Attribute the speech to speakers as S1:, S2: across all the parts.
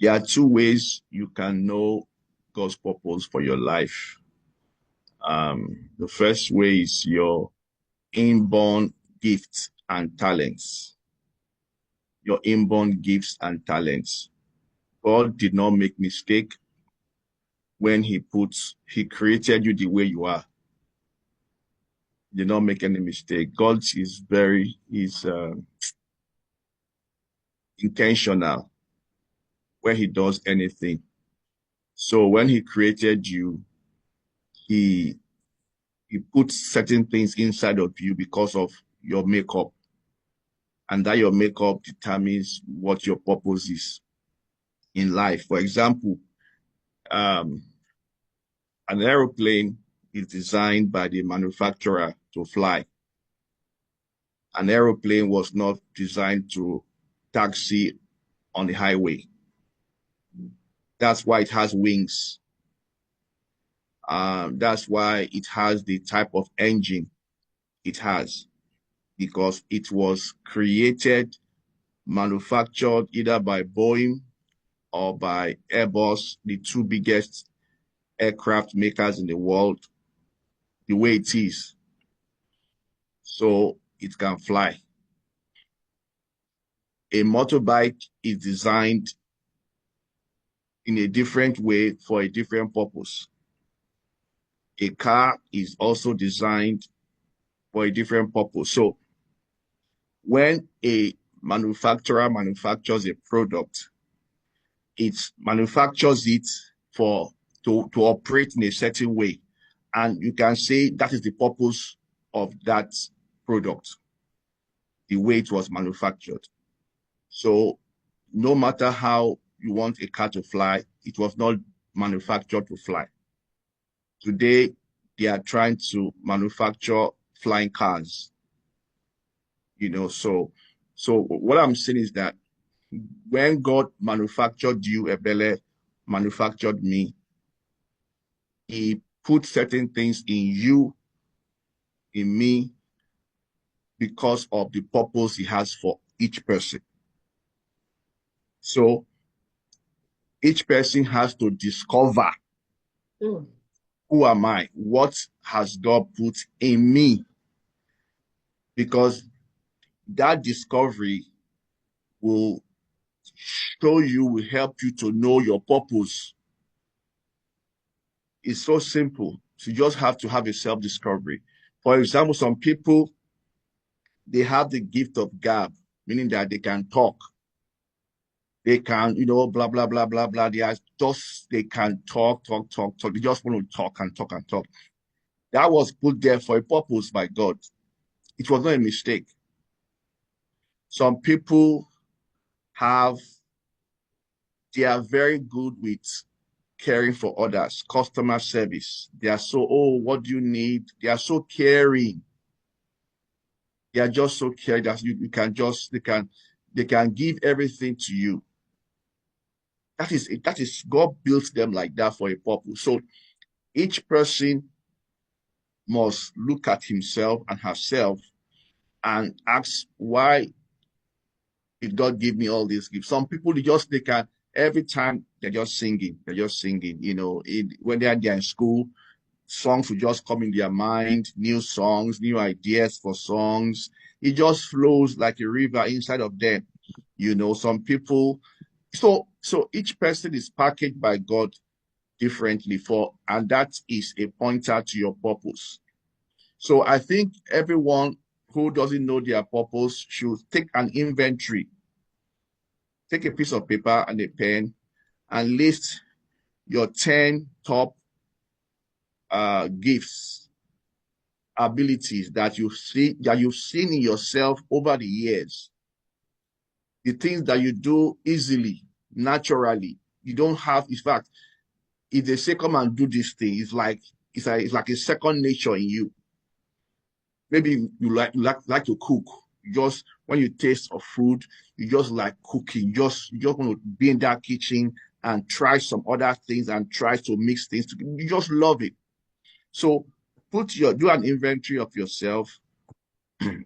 S1: There are two ways you can know God's purpose for your life. The first way is your inborn gifts and talents. Your inborn gifts and talents. God did not make mistake when he created you the way you are. He did not make any mistake. God is intentional when he does anything. So when he created you, he put certain things inside of you because of your makeup. And that your makeup determines what your purpose is in life. For example, an aeroplane is designed by the manufacturer to fly. An aeroplane was not designed to taxi on the highway. That's why it has wings. That's why it has the type of engine it has, because it was created, manufactured either by Boeing or by Airbus, the two biggest aircraft makers in the world, the way it is, so it can fly. A motorbike is designed in a different way for a different purpose. A car is also designed for a different purpose. So when a manufacturer manufactures a product, it manufactures it to operate in a certain way. And you can say that is the purpose of that product, the way it was manufactured. So no matter how you want a car to fly, it was not manufactured to fly. Today, they are trying to manufacture flying cars. So what I'm saying is that when God manufactured you, Ebele manufactured me, he put certain things in you, in me, because of the purpose he has for each person. So each person has to discover who am I? What has God put in me? Because that discovery will will help you to know your purpose. It's so simple. So you just have to have a self-discovery. For example, some people, they have the gift of gab, meaning that they can talk. They can, blah, blah, blah, blah, blah. They can talk. They just want to talk and talk and talk. That was put there for a purpose by God. It was not a mistake. Some people they are very good with caring for others, customer service. They are so, what do you need? They are so caring. They are just so caring that they can give everything to you. That is God built them like that for a purpose. So each person must look at himself and herself and ask, why did God give me all these gifts? Some people they can every time they're just singing. When they're in school, songs will just come in their mind, new songs, new ideas for songs. It just flows like a river inside of them. Some people. So each person is packaged by God differently and that is a pointer to your purpose. So I think everyone who doesn't know their purpose should take an inventory. Take a piece of paper and a pen and list your 10 top gifts, abilities that you've seen in yourself over the years. The things that you do easily, naturally. You don't have, in fact, if they say come and do this thing, it's like a second nature in you. Maybe you like to cook. Just when you taste of food, you just like cooking. You just want to be in that kitchen and try some other things and try to mix things together. You just love it. So do an inventory of yourself.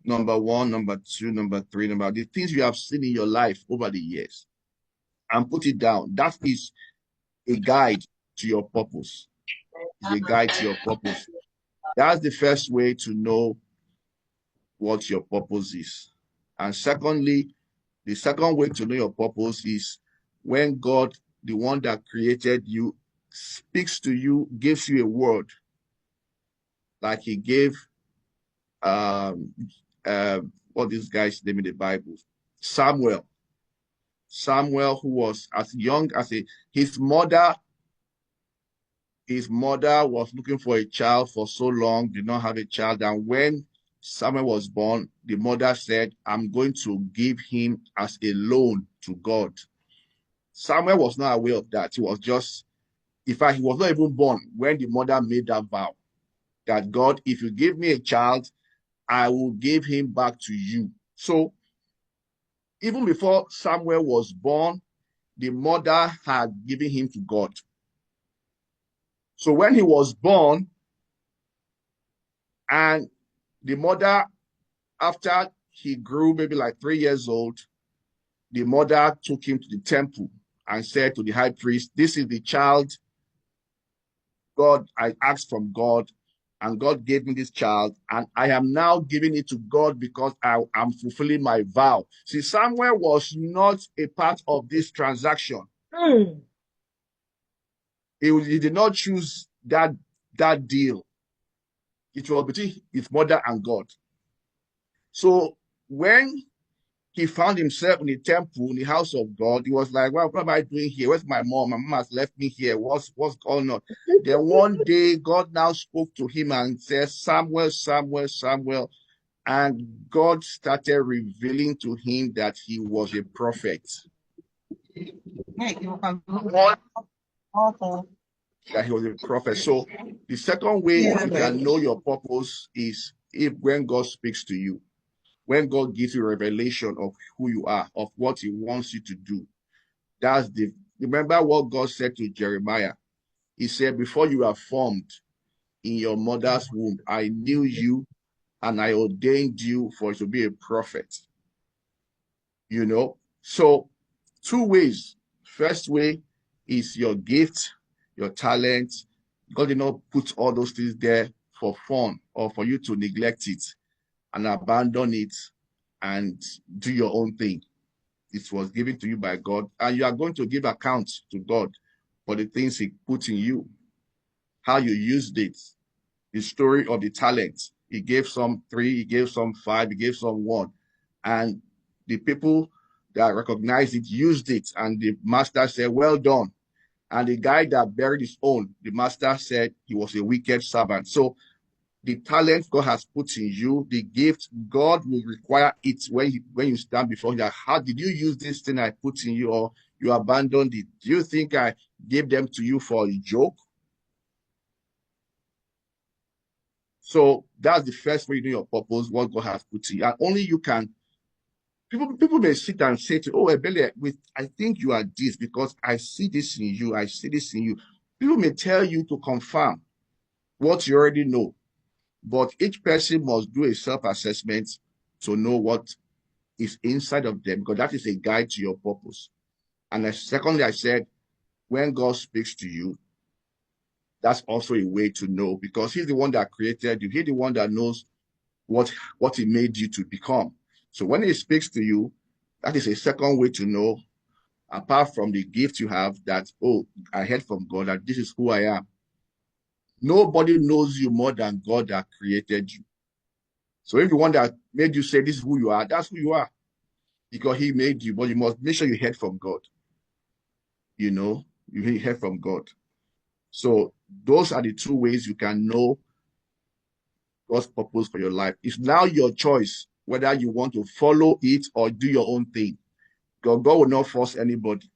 S1: Number one, number two, number three, the things you have seen in your life over the years. and put it down. That is a guide to your purpose. It's a guide to your purpose. That's the first way to know what your purpose is. And secondly, the second way to know your purpose is when God, the one that created you, speaks to you, gives you a word, like he gave what this guy's name in the Bible, Samuel. Samuel, who was as young as his mother was looking for a child for so long, did not have a child. And when Samuel was born, the mother said, I'm going to give him as a loan to God. Samuel was not aware of that. He was just, in fact, he was not even born when the mother made that vow that God, if you give me a child, I will give him back to you. So even before Samuel was born, the mother had given him to God. So when he was born, and the mother, after he grew maybe like 3 years old, the mother took him to the temple and said to the high priest, this is the child God, I asked from God, and God gave me this child, and I am now giving it to God because I am fulfilling my vow. See, Samuel was not a part of this transaction. He did not choose that deal. It was between his mother and God. So when he found himself in the temple, in the house of God, he was like, well, what am I doing here? Where's my mom? My mom has left me here. What's going on? Then one day, God now spoke to him and said, Samuel, Samuel, Samuel. And God started revealing to him that he was a prophet. That he was a prophet. So the second way you can know your purpose is when God speaks to you. When God gives you a revelation of who you are, of what he wants you to do. Remember what God said to Jeremiah. He said, before you were formed in your mother's womb, I knew you and I ordained you for to be a prophet. You know, so 2 ways. First way is your gift, your talent. God did not put all those things there for fun or for you to neglect it and abandon it and do your own thing. It was given to you by God, and you are going to give account to God for the things he put in you, how you used it, the story of the talent. He gave some 3, he gave some 5, he gave some 1. And the people that recognized it used it, and the master said, well done. And the guy that buried his own, the master said he was a wicked servant. So the talent God has put in you, the gift, God will require it when you stand before him. How did you use this thing I put in you, or you abandoned it? Do you think I gave them to you for a joke? So that's the first way you know your purpose, what God has put in you. And only you can. People may sit and say to, oh, Ebele, I think you are this because I see this in you. I see this in you. People may tell you to confirm what you already know. But each person must do a self-assessment to know what is inside of them, because that is a guide to your purpose. And secondly, I said, when God speaks to you, that's also a way to know, because he's the one that created you. He's the one that knows what he made you to become. So when he speaks to you, that is a second way to know, apart from the gift you have, that, oh, I heard from God that this is who I am. Nobody knows you more than God that created you. So if the one that made you say this is who you are, that's who you are. Because he made you, but you must make sure you heard from God. You know, you heard from God. So those are the 2 ways you can know God's purpose for your life. It's now your choice whether you want to follow it or do your own thing. God will not force anybody.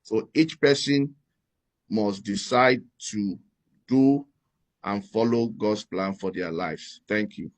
S1: So each person must decide to do and follow God's plan for their lives. Thank you.